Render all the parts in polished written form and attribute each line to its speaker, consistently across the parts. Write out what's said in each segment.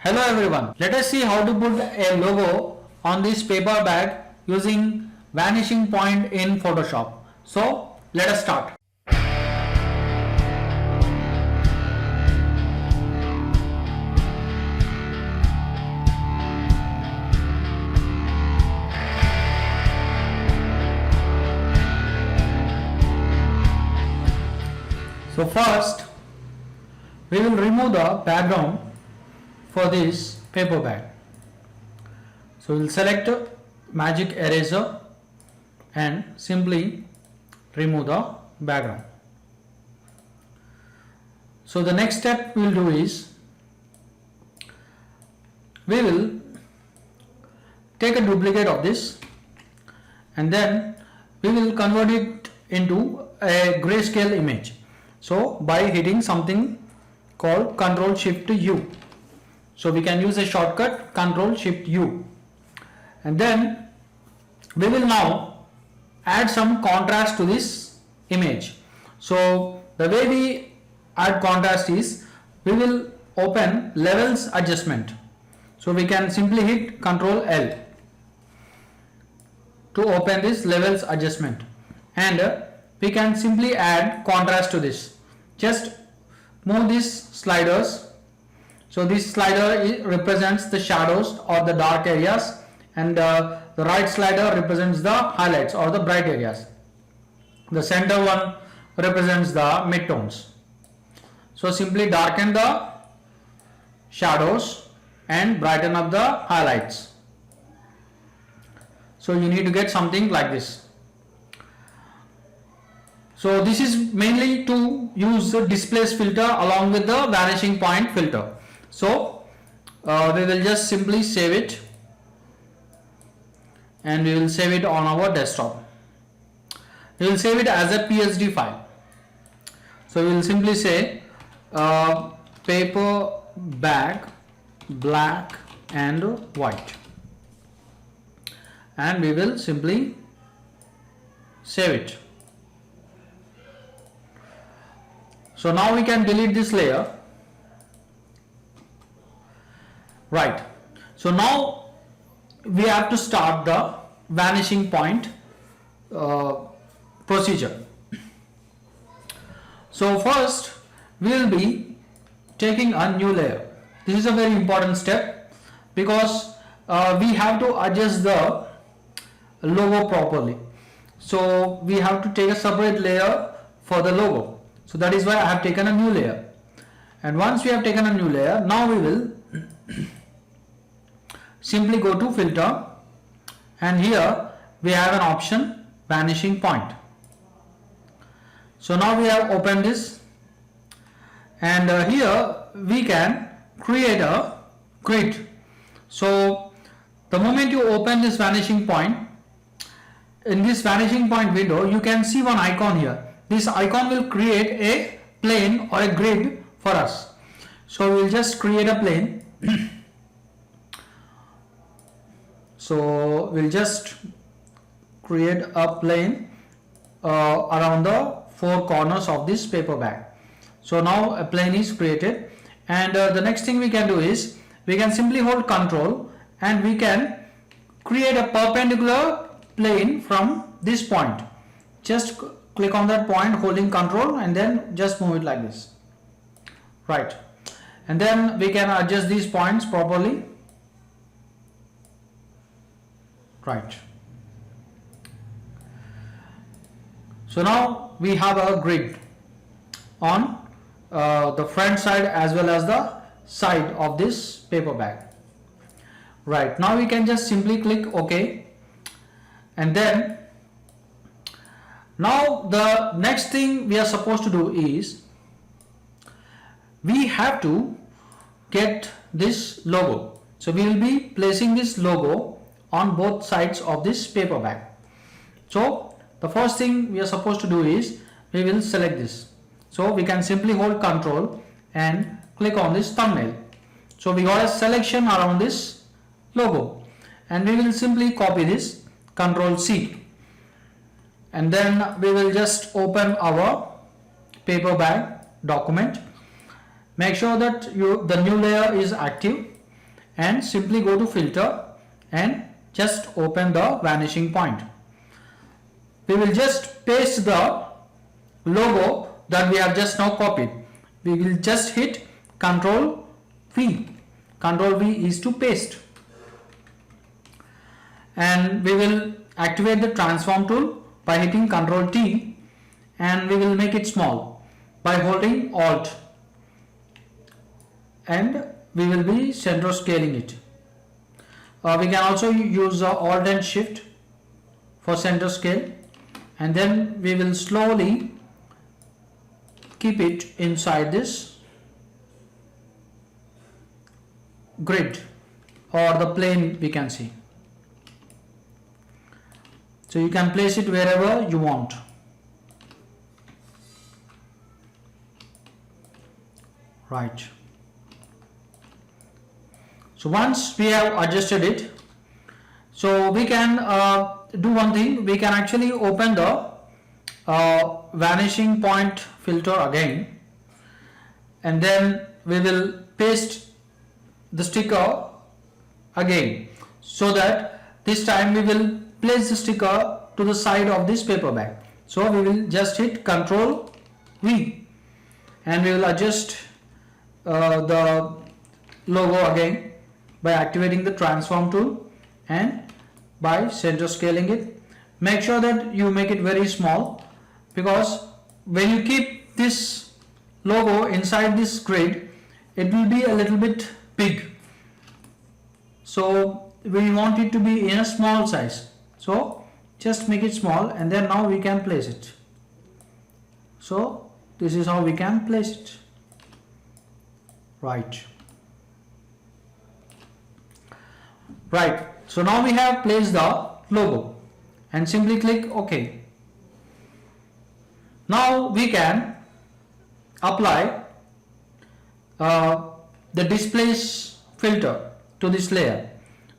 Speaker 1: Hello everyone, let us see how to put a logo on this paper bag using vanishing point in Photoshop. So let us start. So first we will remove the background for this paper bag. So we'll select magic eraser and simply remove the background. So the next step we'll do is we will take a duplicate of this and then we will convert it into a grayscale image. So by hitting something called Ctrl Shift U. So we can use a shortcut Ctrl Shift U, and then we will now add some contrast to this image. So the way we add contrast is we will open levels adjustment. So we can simply hit Ctrl L to open this levels adjustment, and we can simply add contrast to this. Just move these sliders. So this slider represents the shadows or the dark areas, and the right slider represents the highlights or the bright areas. The center one represents the midtones. So simply darken the shadows and brighten up the highlights. So you need to get something like this. So this is mainly to use the displace filter along with the vanishing point filter. So we will just simply save it and we will save it on our desktop. We will save it as a PSD file. So we will simply say paper bag black and white, and we will simply save it. So now we can delete this layer. Right. So now we have to start the vanishing point procedure. So first we will be taking a new layer. This is a very important step because we have to adjust the logo properly. So we have to take a separate layer for the logo. So that is why I have taken a new layer. And once we have taken a new layer, now we will simply go to filter, and here we have an option vanishing point. So now we have opened this, and here we can create a grid. So the moment you open this vanishing point, in this vanishing point window you can see one icon here. This icon will create a plane or a grid for us. So we'll just create a plane. So we'll just create a plane around the four corners of this paper bag. So now a plane is created, and the next thing we can do is we can simply hold Ctrl and we can create a perpendicular plane from this point. Just click on that point holding Ctrl and then just move it like this. Right. And then we can adjust these points properly. Right. So now we have a grid on the front side as well as the side of this paper bag. Right. Now we can just simply click OK, and then now the next thing we are supposed to do is we have to get this logo. So we will be placing this logo on both sides of this paper bag. So the first thing we are supposed to do is we will select this. So we can simply hold Ctrl and click on this thumbnail. So we got a selection around this logo, and we will simply copy this, Ctrl C, and then we will just open our paper bag document. Make sure that the new layer is active, and simply go to filter and just open the vanishing point. We will just paste the logo that we have just now copied. We will just hit Ctrl V. Ctrl V is to paste. And we will activate the transform tool by hitting Ctrl T, and we will make it small by holding Alt, and we will be center scaling it. We can also use Alt and Shift for center scale, and then we will slowly keep it inside this grid or the plane, we can see. So you can place it wherever you want. Right. So once we have adjusted it, so we can do one thing. We can actually open the vanishing point filter again, and then we will paste the sticker again, so that this time we will place the sticker to the side of this paper bag. So we will just hit Ctrl V, and we will adjust the logo again by activating the transform tool and by center scaling it. Make sure that you make it very small, because when you keep this logo inside this grid, it will be a little bit big. So we want it to be in a small size. So just make it small, and then now we can place it. So this is how we can place it. Right. So now we have placed the logo, and simply click OK. Now we can apply the displace filter to this layer.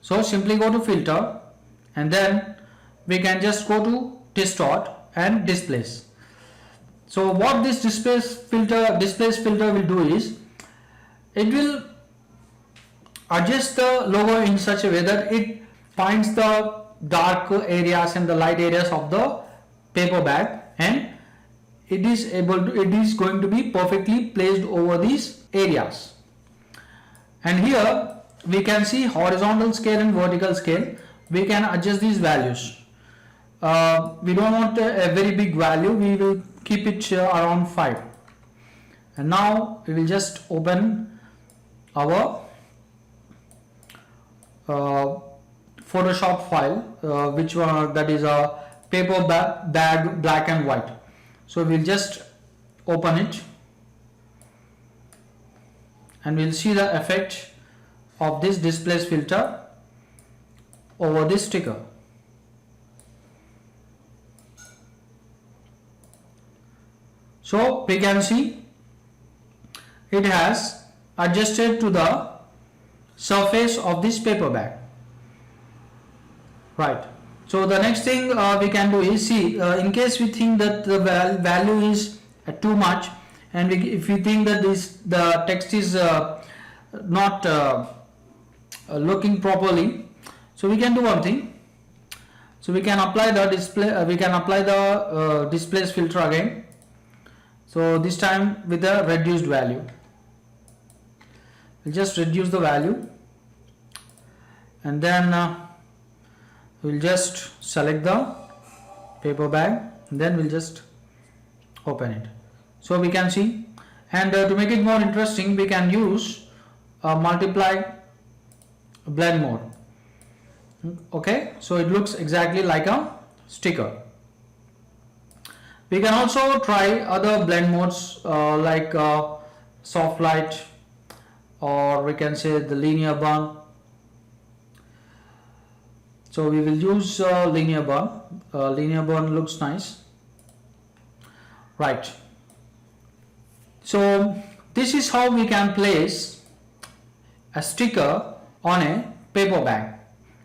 Speaker 1: So simply go to filter, and then we can just go to distort and displace. So what this displace filter will do is, it will adjust the logo in such a way that it finds the dark areas and the light areas of the paper bag, and it is going to be perfectly placed over these areas. And here we can see horizontal scale and vertical scale. We can adjust these values. We don't want a very big value. We will keep it around 5. And now we will just open our Photoshop file, which one, that is a paper bag black and white. So we'll just open it, and we'll see the effect of this displace filter over this sticker. So we can see it has adjusted to the surface of this paper bag. Right. So the next thing we can do is, see, in case we think that the value is too much, and if we think that the text is not looking properly, so we can do one thing. So we can apply the displace filter again. So this time with a reduced value. We'll just reduce the value, and then we'll just select the paper bag, and then we'll just open it. So we can see, and to make it more interesting, we can use multiply blend mode. Okay, so it looks exactly like a sticker. We can also try other blend modes like soft light, or we can say the linear burn. So we will use linear burn. Linear burn looks nice. Right. So this is how we can place a sticker on a paper bag,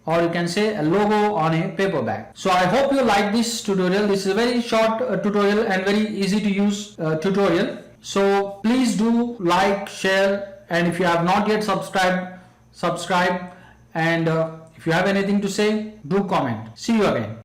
Speaker 1: or you can say a logo on a paper bag. So I hope you like this tutorial. This is a very short tutorial and very easy to use tutorial. So please do like, share, and if you have not yet subscribed, subscribe, and if you have anything to say, do comment. See you again.